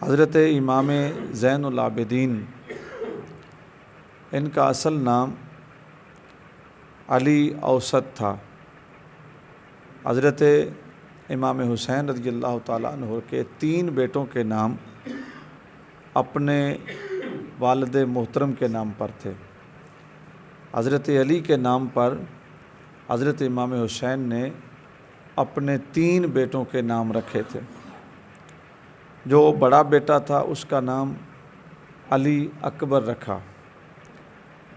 حضرت امام زین العابدین، ان کا اصل نام علی اوسط تھا۔ حضرت امام حسین رضی اللہ تعالیٰ عنہ کے 3 بیٹوں کے نام اپنے والد محترم کے نام پر تھے۔ حضرت علی کے نام پر حضرت امام حسین نے اپنے 3 بیٹوں کے نام رکھے تھے۔ جو بڑا بیٹا تھا اس کا نام علی اکبر رکھا،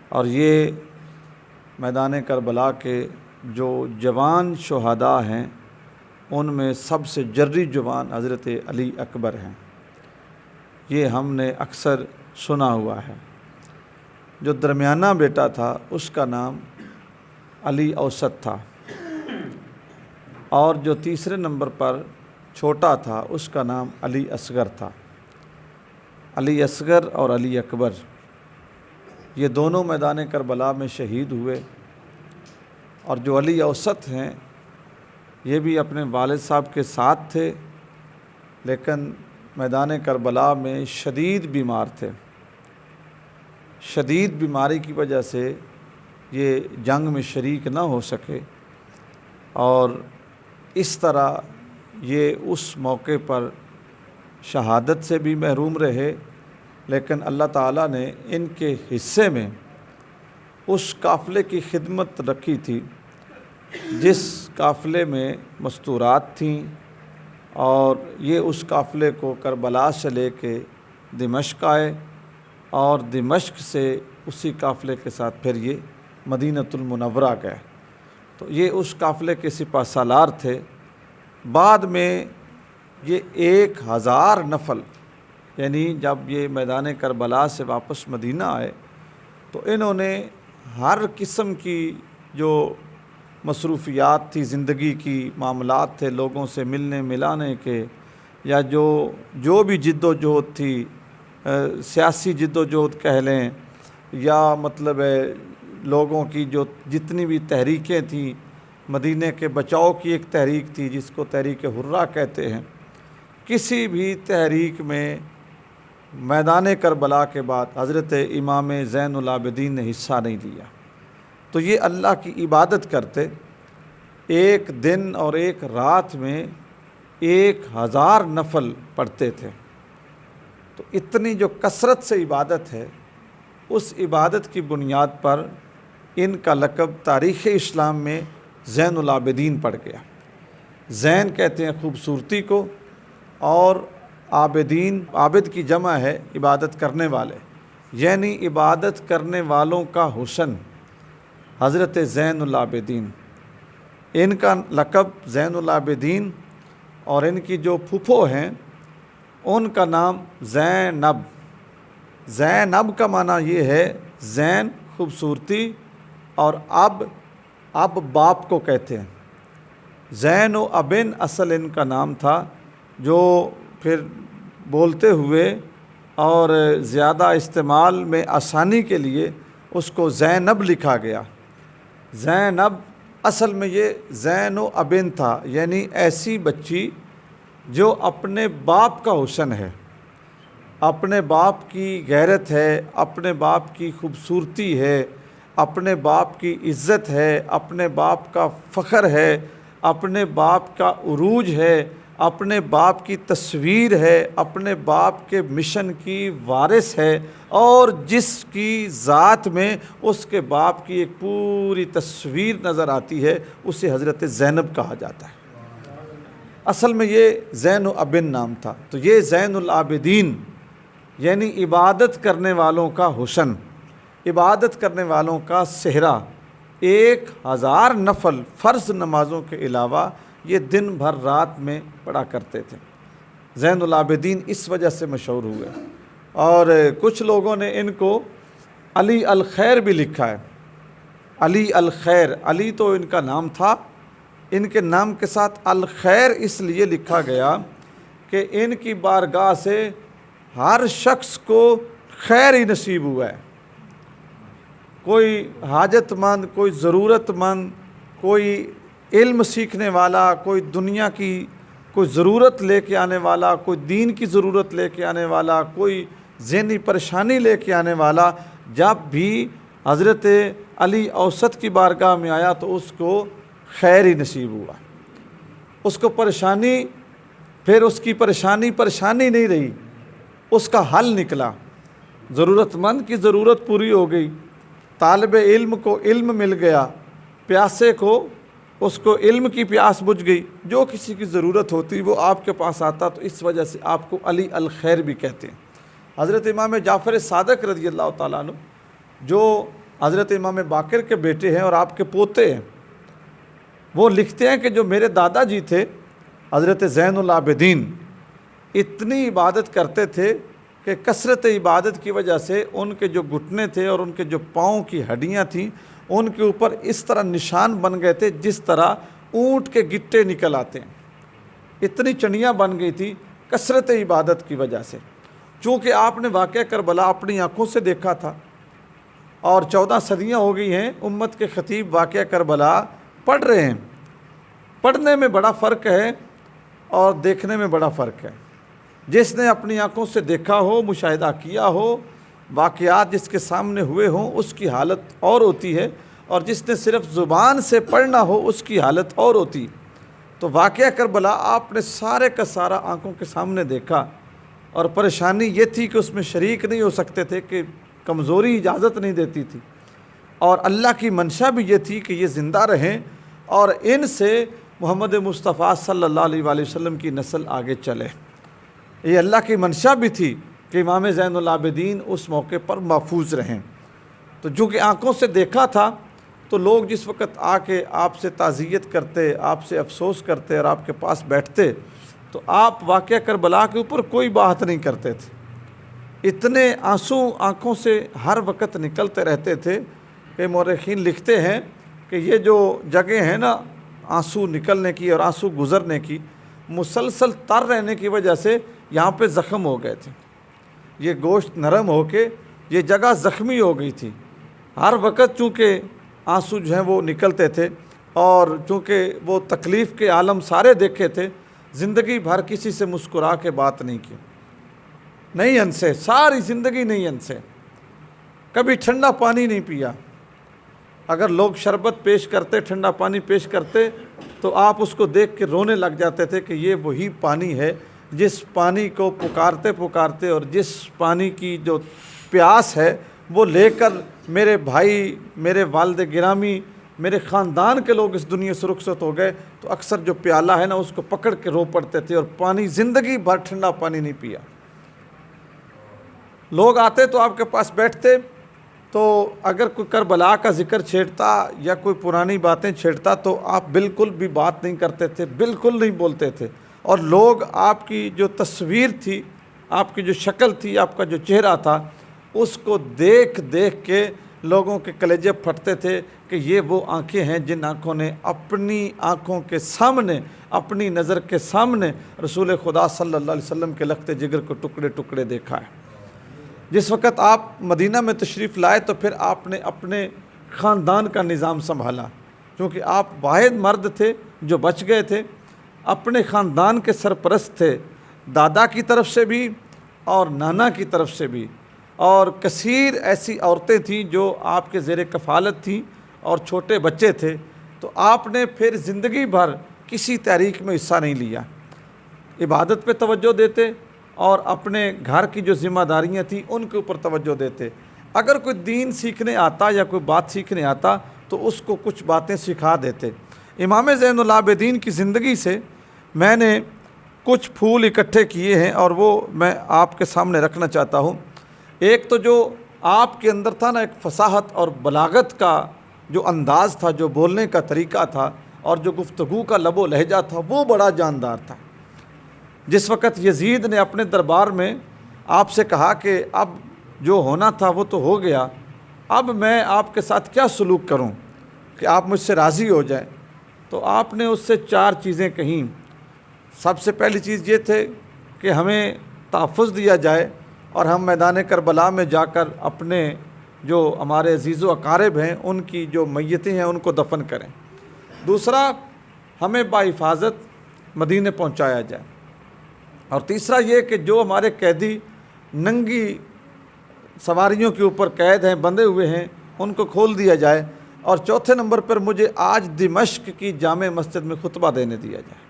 اور یہ میدان کربلا کے جو جوان شہداء ہیں ان میں سب سے جرری جوان حضرت علی اکبر ہیں، یہ ہم نے اکثر سنا ہوا ہے۔ جو درمیانہ بیٹا تھا اس کا نام علی اوسط تھا، اور جو تیسرے نمبر پر چھوٹا تھا اس کا نام علی اصغر تھا۔ علی اصغر اور علی اکبر یہ دونوں میدان کربلا میں شہید ہوئے، اور جو علی اوسط ہیں یہ بھی اپنے والد صاحب کے ساتھ تھے، لیکن میدان کربلا میں شدید بیمار تھے۔ شدید بیماری کی وجہ سے یہ جنگ میں شریک نہ ہو سکے، اور اس طرح یہ اس موقع پر شہادت سے بھی محروم رہے، لیکن اللہ تعالیٰ نے ان کے حصے میں اس قافلے کی خدمت رکھی تھی جس قافلے میں مستورات تھیں، اور یہ اس قافلے کو کربلا سے لے کے دمشق آئے، اور دمشق سے اسی قافلے کے ساتھ پھر یہ مدینۃ المنورہ گئے۔ تو یہ اس قافلے کے سپہ سالار تھے۔ بعد میں یہ 1000 نفل، یعنی جب یہ میدان کربلا سے واپس مدینہ آئے تو انہوں نے ہر قسم کی جو مصروفیات تھی، زندگی کی معاملات تھے، لوگوں سے ملنے ملانے کے، یا جو بھی جد و جہد تھی، سیاسی جد و جہد کہہ لیں، یا مطلب ہے لوگوں کی جو جتنی بھی تحریکیں تھیں، مدینہ کے بچاؤ کی ایک تحریک تھی جس کو تحریک حرہ کہتے ہیں، کسی بھی تحریک میں میدان کربلا کے بعد حضرت امام زین العابدین نے حصہ نہیں لیا۔ تو یہ اللہ کی عبادت کرتے، ایک دن اور ایک رات میں 1000 نفل پڑھتے تھے۔ تو اتنی جو کثرت سے عبادت ہے، اس عبادت کی بنیاد پر ان کا لقب تاریخ اسلام میں زین العابدین پڑ گیا۔ زین کہتے ہیں خوبصورتی کو، اور عابدین، عابد کی جمع ہے عبادت کرنے والے، یعنی عبادت کرنے والوں کا حسن، حضرت زین العابدین۔ ان کا لقب زین العابدین، اور ان کی جو پھپھو ہیں ان کا نام زینب۔ زینب کا معنی یہ ہے، زین خوبصورتی، اور اب باپ کو کہتے ہیں۔ زین و ابن اصل ان کا نام تھا، جو پھر بولتے ہوئے اور زیادہ استعمال میں آسانی کے لیے اس کو زینب لکھا گیا۔ زینب اصل میں یہ زین و ابن تھا، یعنی ایسی بچی جو اپنے باپ کا حسن ہے، اپنے باپ کی غیرت ہے، اپنے باپ کی خوبصورتی ہے، اپنے باپ کی عزت ہے، اپنے باپ کا فخر ہے، اپنے باپ کا عروج ہے، اپنے باپ کی تصویر ہے، اپنے باپ کے مشن کی وارث ہے، اور جس کی ذات میں اس کے باپ کی ایک پوری تصویر نظر آتی ہے، اسے حضرت زینب کہا جاتا ہے۔ اصل میں یہ زین و ابن نام تھا۔ تو یہ زین العابدین یعنی عبادت کرنے والوں کا حسن، عبادت کرنے والوں کا صحرا۔ 1000 نفل فرض نمازوں کے علاوہ یہ دن بھر رات میں پڑھا کرتے تھے۔ زین العابدین اس وجہ سے مشہور ہوئے، اور کچھ لوگوں نے ان کو علی الخیر بھی لکھا ہے۔ علی الخیر، علی تو ان کا نام تھا، ان کے نام کے ساتھ الخیر اس لیے لکھا گیا کہ ان کی بارگاہ سے ہر شخص کو خیر ہی نصیب ہوا ہے۔ کوئی حاجت مند، کوئی ضرورت مند، کوئی علم سیکھنے والا، کوئی دنیا کی کوئی ضرورت لے کے آنے والا، کوئی دین کی ضرورت لے کے آنے والا، کوئی ذہنی پریشانی لے کے آنے والا جب بھی حضرت علی اوسط کی بارگاہ میں آیا تو اس کو خیر ہی نصیب ہوا. اس کو پریشانی، پھر اس کی پریشانی نہیں رہی، اس کا حل نکلا. ضرورت مند کی ضرورت پوری ہو گئی، طالب علم کو علم مل گیا، پیاسے کو اس کو علم کی پیاس بجھ گئی. جو کسی کی ضرورت ہوتی وہ آپ کے پاس آتا، تو اس وجہ سے آپ کو علی الخیر بھی کہتے ہیں. حضرت امام جعفر صادق رضی اللہ تعالیٰ عنہ جو حضرت امام باقر کے بیٹے ہیں اور آپ کے پوتے ہیں، وہ لکھتے ہیں کہ جو میرے دادا جی تھے حضرت زین العابدین، اتنی عبادت کرتے تھے کہ کثرت عبادت کی وجہ سے ان کے جو گھٹنے تھے اور ان کے جو پاؤں کی ہڈیاں تھیں ان کے اوپر اس طرح نشان بن گئے تھے جس طرح اونٹ کے گٹے نکل آتے ہیں. اتنی چڑیاں بن گئی تھی کثرت عبادت کی وجہ سے. چونکہ آپ نے واقعہ کربلا اپنی آنکھوں سے دیکھا تھا اور 14 صدیاں ہو گئی ہیں امت کے خطیب واقعہ کربلا پڑھ رہے ہیں. پڑھنے میں بڑا فرق ہے اور دیکھنے میں بڑا فرق ہے. جس نے اپنی آنکھوں سے دیکھا ہو، مشاہدہ کیا ہو، واقعات جس کے سامنے ہوئے ہوں، اس کی حالت اور ہوتی ہے، اور جس نے صرف زبان سے پڑھنا ہو اس کی حالت اور ہوتی. تو واقعہ کربلا آپ نے سارے کا سارا آنکھوں کے سامنے دیکھا، اور پریشانی یہ تھی کہ اس میں شریک نہیں ہو سکتے تھے کہ کمزوری اجازت نہیں دیتی تھی، اور اللہ کی منشا بھی یہ تھی کہ یہ زندہ رہیں اور ان سے محمد مصطفیٰ صلی اللہ علیہ وآلہ وسلم کی نسل آگے چلے. یہ اللہ کی منشا بھی تھی کہ امام زین العابدین اس موقع پر محفوظ رہیں. تو چونکہ آنکھوں سے دیکھا تھا تو لوگ جس وقت آ کے آپ سے تعزیت کرتے، آپ سے افسوس کرتے اور آپ کے پاس بیٹھتے تو آپ واقعہ کربلا کے اوپر کوئی بات نہیں کرتے تھے. اتنے آنسو آنکھوں سے ہر وقت نکلتے رہتے تھے کہ مورخین لکھتے ہیں کہ یہ جو جگہ ہے نا آنسو نکلنے کی اور آنسو گزرنے کی، مسلسل تر رہنے کی وجہ سے یہاں پہ زخم ہو گئے تھے. یہ گوشت نرم ہو کے یہ جگہ زخمی ہو گئی تھی. ہر وقت چونکہ آنسو جو ہیں وہ نکلتے تھے، اور چونکہ وہ تکلیف کے عالم سارے دیکھے تھے، زندگی بھر کسی سے مسکرا کے بات نہیں کی، نہیں ہنسے، ساری زندگی نہیں ہنسے، کبھی ٹھنڈا پانی نہیں پیا. اگر لوگ شربت پیش کرتے، ٹھنڈا پانی پیش کرتے تو آپ اس کو دیکھ کے رونے لگ جاتے تھے کہ یہ وہی پانی ہے جس پانی کو پکارتے پکارتے اور جس پانی کی جو پیاس ہے وہ لے کر میرے بھائی، میرے والد گرامی، میرے خاندان کے لوگ اس دنیا سے رخصت ہو گئے تو اکثر جو پیالہ ہے نا اس کو پکڑ کے رو پڑتے تھے، اور پانی زندگی بھر ٹھنڈا پانی نہیں پیا. لوگ آتے تو آپ کے پاس بیٹھتے تو اگر کوئی کربلا کا ذکر چھیڑتا یا کوئی پرانی باتیں چھیڑتا تو آپ بالکل بھی بات نہیں کرتے تھے، بالکل نہیں بولتے تھے. اور لوگ آپ کی جو تصویر تھی، آپ کی جو شکل تھی، آپ کا جو چہرہ تھا، اس کو دیکھ دیکھ کے لوگوں کے کلیجے پھٹتے تھے کہ یہ وہ آنکھیں ہیں جن آنکھوں نے اپنی آنکھوں کے سامنے، اپنی نظر کے سامنے رسول خدا صلی اللہ علیہ وسلم کے لخت جگر کو ٹکڑے ٹکڑے دیکھا ہے. جس وقت آپ مدینہ میں تشریف لائے تو پھر آپ نے اپنے خاندان کا نظام سنبھالا، کیونکہ آپ واحد مرد تھے جو بچ گئے تھے. اپنے خاندان کے سرپرست تھے، دادا کی طرف سے بھی اور نانا کی طرف سے بھی، اور کثیر ایسی عورتیں تھیں جو آپ کے زیر کفالت تھیں اور چھوٹے بچے تھے. تو آپ نے پھر زندگی بھر کسی تحریک میں حصہ نہیں لیا، عبادت پہ توجہ دیتے اور اپنے گھر کی جو ذمہ داریاں تھیں ان کے اوپر توجہ دیتے. اگر کوئی دین سیکھنے آتا یا کوئی بات سیکھنے آتا تو اس کو کچھ باتیں سکھا دیتے. امام زین العابدین کی زندگی سے میں نے کچھ پھول اکٹھے کیے ہیں اور وہ میں آپ کے سامنے رکھنا چاہتا ہوں. ایک تو جو آپ کے اندر تھا نا، ایک فصاحت اور بلاغت کا جو انداز تھا، جو بولنے کا طریقہ تھا اور جو گفتگو کا لب و لہجہ تھا، وہ بڑا جاندار تھا. جس وقت یزید نے اپنے دربار میں آپ سے کہا کہ اب جو ہونا تھا وہ تو ہو گیا، اب میں آپ کے ساتھ کیا سلوک کروں کہ آپ مجھ سے راضی ہو جائیں، تو آپ نے اس سے 4 چیزیں کہیں. سب سے پہلی چیز یہ تھے کہ ہمیں تحفظ دیا جائے اور ہم میدان کربلا میں جا کر اپنے جو ہمارے عزیز و اقارب ہیں ان کی جو میتیں ہیں ان کو دفن کریں. دوسرا، ہمیں باحفاظت مدینے پہنچایا جائے، اور تیسرا یہ کہ جو ہمارے قیدی ننگی سواریوں کے اوپر قید ہیں، بندھے ہوئے ہیں، ان کو کھول دیا جائے، اور چوتھے نمبر پر مجھے آج دمشق کی جامع مسجد میں خطبہ دینے دیا جائے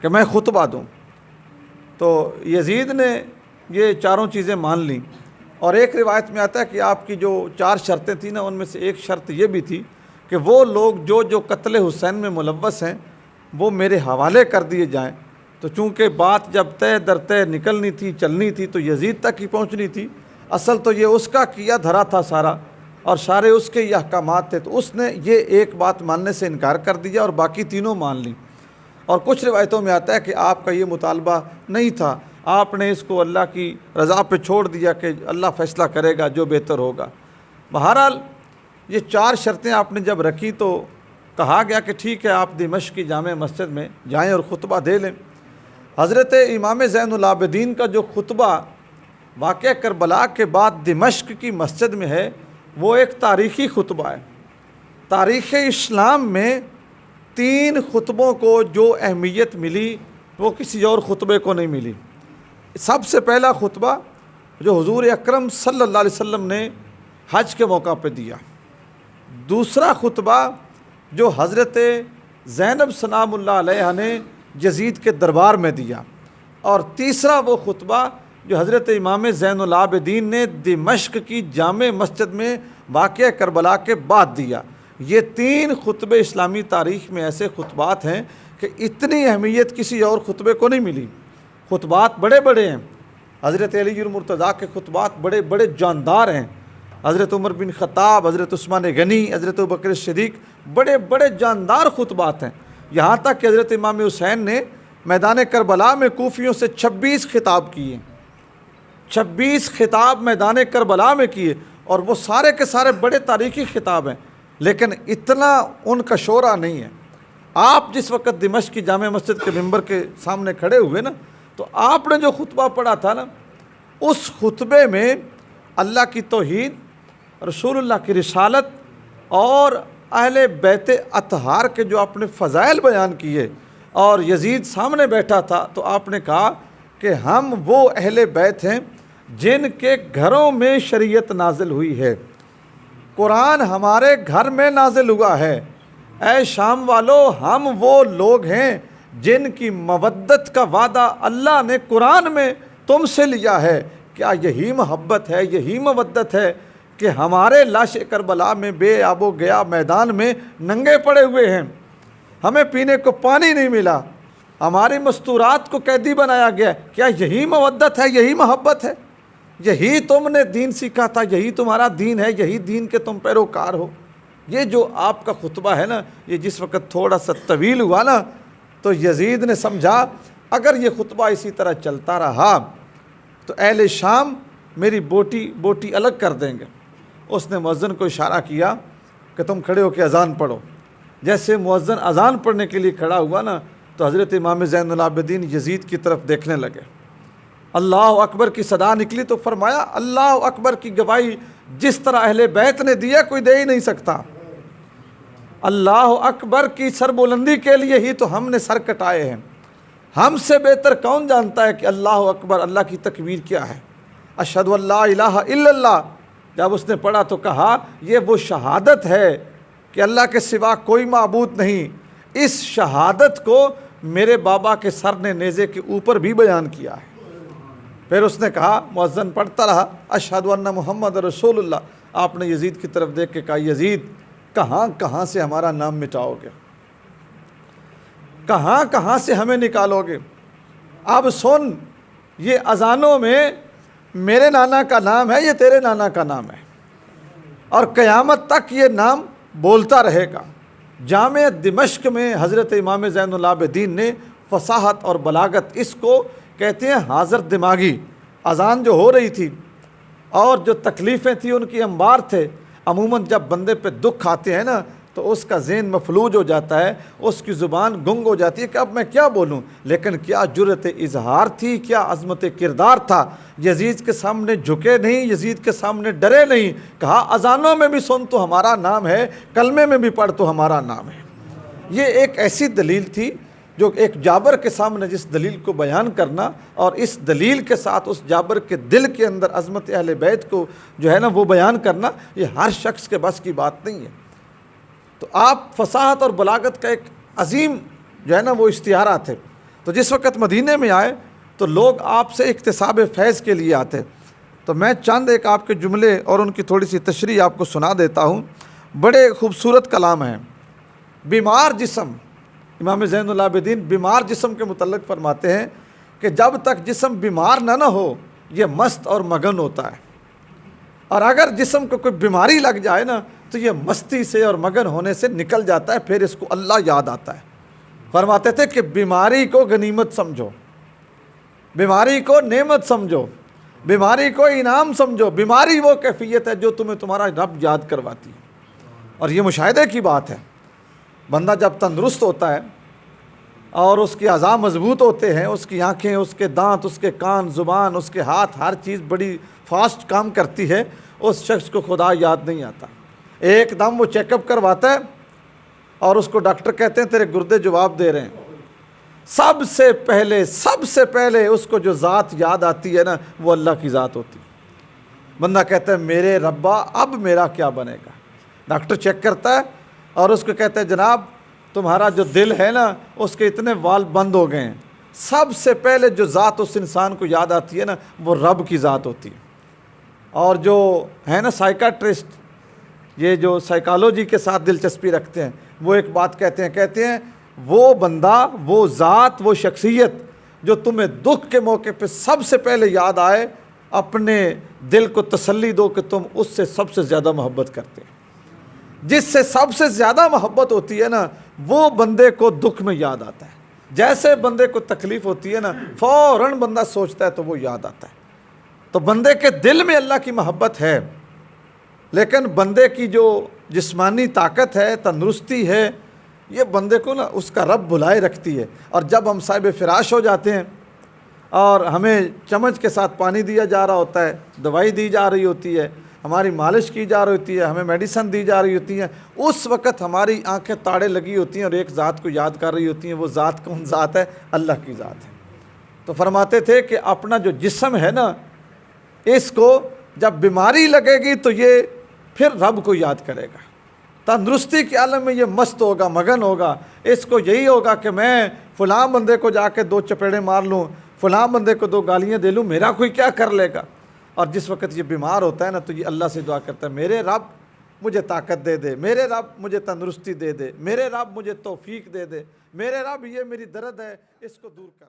کہ میں خطبہ دوں۔ تو یزید نے یہ چاروں چیزیں مان لیں، اور ایک روایت میں آتا ہے کہ آپ کی جو 4 شرطیں تھیں نا، ان میں سے ایک شرط یہ بھی تھی کہ وہ لوگ جو قتل حسین میں ملوث ہیں وہ میرے حوالے کر دیے جائیں۔ تو چونکہ بات جب طے در طے نکلنی تھی، چلنی تھی، تو یزید تک ہی پہنچنی تھی۔ اصل تو یہ اس کا کیا دھرا تھا سارا، اور سارے اس کے یہ احکامات تھے، تو اس نے یہ ایک بات ماننے سے انکار کر دیا اور باقی تینوں مان لیں۔ اور کچھ روایتوں میں آتا ہے کہ آپ کا یہ مطالبہ نہیں تھا، آپ نے اس کو اللہ کی رضا پہ چھوڑ دیا کہ اللہ فیصلہ کرے گا جو بہتر ہوگا۔ بہرحال یہ 4 شرطیں آپ نے جب رکھی تو کہا گیا کہ ٹھیک ہے، آپ دمشق کی جامع مسجد میں جائیں اور خطبہ دے لیں۔ حضرت امام زین العابدین کا جو خطبہ واقعہ کربلا کے بعد دمشق کی مسجد میں ہے، وہ ایک تاریخی خطبہ ہے۔ تاریخ اسلام میں 3 خطبوں کو جو اہمیت ملی وہ کسی اور خطبے کو نہیں ملی۔ سب سے پہلا خطبہ جو حضور اکرم صلی اللہ علیہ وسلم نے حج کے موقع پہ دیا، دوسرا خطبہ جو حضرت زینب سلام اللہ علیہ نے یزید کے دربار میں دیا، اور تیسرا وہ خطبہ جو حضرت امام زین العابدین نے دمشق کی جامع مسجد میں واقعہ کربلا کے بعد دیا۔ یہ 3 خطبے اسلامی تاریخ میں ایسے خطبات ہیں کہ اتنی اہمیت کسی اور خطبے کو نہیں ملی۔ خطبات بڑے بڑے ہیں، حضرت علی المرتضیٰ کے خطبات بڑے بڑے جاندار ہیں، حضرت عمر بن خطاب، حضرت عثمان غنی، حضرت ابوبکر صدیق، بڑے بڑے جاندار خطبات ہیں۔ یہاں تک کہ حضرت امام حسین نے میدان کربلا میں کوفیوں سے 26 خطاب کیے، 26 خطاب میدان کربلا میں کیے، اور وہ سارے کے سارے بڑے تاریخی خطاب ہیں، لیکن اتنا ان کا شعرا نہیں ہے۔ آپ جس وقت دمشق کی جامع مسجد کے ممبر کے سامنے کھڑے ہوئے نا، تو آپ نے جو خطبہ پڑھا تھا نا، اس خطبے میں اللہ کی توحید، رسول اللہ کی رسالت اور اہل بیت اطہار کے جو آپ نے فضائل بیان کیے، اور یزید سامنے بیٹھا تھا، تو آپ نے کہا کہ ہم وہ اہل بیت ہیں جن کے گھروں میں شریعت نازل ہوئی ہے، قرآن ہمارے گھر میں نازل ہوا ہے۔ اے شام والو، ہم وہ لوگ ہیں جن کی مودت کا وعدہ اللہ نے قرآن میں تم سے لیا ہے۔ کیا یہی محبت ہے، یہی مودت ہے کہ ہمارے لاش کربلا میں بے آب و گیا میدان میں ننگے پڑے ہوئے ہیں، ہمیں پینے کو پانی نہیں ملا، ہماری مستورات کو قیدی بنایا گیا؟ کیا یہی مودت ہے، یہی محبت ہے؟ یہی تم نے دین سیکھا تھا، یہی تمہارا دین ہے، یہی دین کے تم پیروکار ہو؟ یہ جو آپ کا خطبہ ہے نا، یہ جس وقت تھوڑا سا طویل ہوا نا، تو یزید نے سمجھا اگر یہ خطبہ اسی طرح چلتا رہا تو اہل شام میری بوٹی الگ کر دیں گے۔ اس نے مؤذن کو اشارہ کیا کہ تم کھڑے ہو کے اذان پڑھو۔ جیسے مؤذن اذان پڑھنے کے لیے کھڑا ہوا نا، تو حضرت امام زین العابدین یزید کی طرف دیکھنے لگے۔ اللہ اکبر کی صدا نکلی تو فرمایا، اللہ اکبر کی گواہی جس طرح اہل بیت نے دیا کوئی دے ہی نہیں سکتا۔ اللہ اکبر کی سر بلندی کے لیے ہی تو ہم نے سر کٹائے ہیں، ہم سے بہتر کون جانتا ہے کہ اللہ اکبر، اللہ کی تکبیر کیا ہے؟ اشہد ان لا الہ الا اللہ جب اس نے پڑھا تو کہا یہ وہ شہادت ہے کہ اللہ کے سوا کوئی معبود نہیں۔ اس شہادت کو میرے بابا کے سر نے نیزے کے اوپر بھی بیان کیا ہے۔ پھر اس نے کہا، مؤذن پڑھتا رہا، اشہد ان محمد رسول اللہ۔ آپ نے یزید کی طرف دیکھ کے کہا، یزید کہاں کہاں سے ہمارا نام مٹاؤ گے، کہاں کہاں سے ہمیں نکالو گے؟ اب سن، یہ اذانوں میں میرے نانا کا نام ہے، یہ تیرے نانا کا نام ہے، اور قیامت تک یہ نام بولتا رہے گا۔ جامع دمشق میں حضرت امام زین العابدین نے فصاحت اور بلاغت، اس کو کہتے ہیں حاضر دماغی، اذان جو ہو رہی تھی اور جو تکلیفیں تھیں ان کی انبار تھے۔ عموماً جب بندے پہ دکھ آتے ہیں نا تو اس کا ذہن مفلوج ہو جاتا ہے، اس کی زبان گنگ ہو جاتی ہے کہ اب میں کیا بولوں، لیکن کیا جرأت اظہار تھی، کیا عظمت کردار تھا۔ یزید کے سامنے جھکے نہیں، یزید کے سامنے ڈرے نہیں، کہا اذانوں میں بھی سن تو ہمارا نام ہے، کلمے میں بھی پڑھ تو ہمارا نام ہے۔ یہ ایک ایسی دلیل تھی جو ایک جابر کے سامنے جس دلیل کو بیان کرنا اور اس دلیل کے ساتھ اس جابر کے دل کے اندر عظمت اہل بیت کو جو ہے نا وہ بیان کرنا، یہ ہر شخص کے بس کی بات نہیں ہے۔ تو آپ فصاحت اور بلاغت کا ایک عظیم جو ہے نا وہ اشتہارہ تھے۔ تو جس وقت مدینے میں آئے تو لوگ آپ سے اکتساب فیض کے لیے آتے۔ تو میں چند ایک آپ کے جملے اور ان کی تھوڑی سی تشریح آپ کو سنا دیتا ہوں، بڑے خوبصورت کلام ہیں۔ بیمار جسم، امام زین العابدین بیمار جسم کے متعلق فرماتے ہیں کہ جب تک جسم بیمار نہ ہو یہ مست اور مگن ہوتا ہے، اور اگر جسم کو کوئی بیماری لگ جائے نا تو یہ مستی سے اور مگن ہونے سے نکل جاتا ہے، پھر اس کو اللہ یاد آتا ہے۔ فرماتے تھے کہ بیماری کو غنیمت سمجھو، بیماری کو نعمت سمجھو، بیماری کو انعام سمجھو۔ بیماری وہ کیفیت ہے جو تمہیں تمہارا رب یاد کرواتی ہے، اور یہ مشاہدے کی بات ہے۔ بندہ جب تندرست ہوتا ہے اور اس کے اعضاء مضبوط ہوتے ہیں، اس کی آنکھیں، اس کے دانت، اس کے کان، زبان، اس کے ہاتھ، ہر چیز بڑی فاسٹ کام کرتی ہے، اس شخص کو خدا یاد نہیں آتا۔ ایک دم وہ چیک اپ کرواتا ہے اور اس کو ڈاکٹر کہتے ہیں تیرے گردے جواب دے رہے ہیں، سب سے پہلے اس کو جو ذات یاد آتی ہے نا وہ اللہ کی ذات ہوتی ہے۔ بندہ کہتا ہے میرے ربا اب میرا کیا بنے گا؟ ڈاکٹر چیک کرتا ہے اور اس کو کہتا ہے جناب تمہارا جو دل ہے نا اس کے اتنے وال بند ہو گئے ہیں۔ سب سے پہلے جو ذات اس انسان کو یاد آتی ہے نا وہ رب کی ذات ہوتی ہے۔ اور جو ہے نا سائیکاٹرسٹ، یہ جو سائیکالوجی کے ساتھ دلچسپی رکھتے ہیں، وہ ایک بات کہتے ہیں وہ بندہ، وہ ذات، وہ شخصیت جو تمہیں دکھ کے موقع پہ سب سے پہلے یاد آئے، اپنے دل کو تسلی دو کہ تم اس سے سب سے زیادہ محبت کرتے ہیں۔ جس سے سب سے زیادہ محبت ہوتی ہے نا وہ بندے کو دکھ میں یاد آتا ہے۔ جیسے بندے کو تکلیف ہوتی ہے نا فوراً بندہ سوچتا ہے تو وہ یاد آتا ہے۔ تو بندے کے دل میں اللہ کی محبت ہے، لیکن بندے کی جو جسمانی طاقت ہے، تندرستی ہے، یہ بندے کو نا اس کا رب بلائے رکھتی ہے۔ اور جب ہم صاحب فراش ہو جاتے ہیں اور ہمیں چمچ کے ساتھ پانی دیا جا رہا ہوتا ہے، دوائی دی جا رہی ہوتی ہے، ہماری مالش کی جا رہی ہوتی ہے، ہمیں میڈیسن دی جا رہی ہوتی ہے، اس وقت ہماری آنکھیں تاڑے لگی ہوتی ہیں اور ایک ذات کو یاد کر رہی ہوتی ہیں۔ وہ ذات کون ذات ہے؟ اللہ کی ذات ہے۔ تو فرماتے تھے کہ اپنا جو جسم ہے نا اس کو جب بیماری لگے گی تو یہ پھر رب کو یاد کرے گا۔ تندرستی کے عالم میں یہ مست ہوگا، مگن ہوگا، اس کو یہی ہوگا کہ میں فلاں بندے کو جا کے 2 چپیڑے مار لوں، فلاں بندے کو 2 گالیاں دے لوں، میرا کوئی کیا کر لے گا۔ اور جس وقت یہ بیمار ہوتا ہے نا تو یہ اللہ سے دعا کرتا ہے میرے رب مجھے طاقت دے دے، میرے رب مجھے تندرستی دے دے، میرے رب مجھے توفیق دے دے، میرے رب یہ میری درد ہے اس کو دور کر۔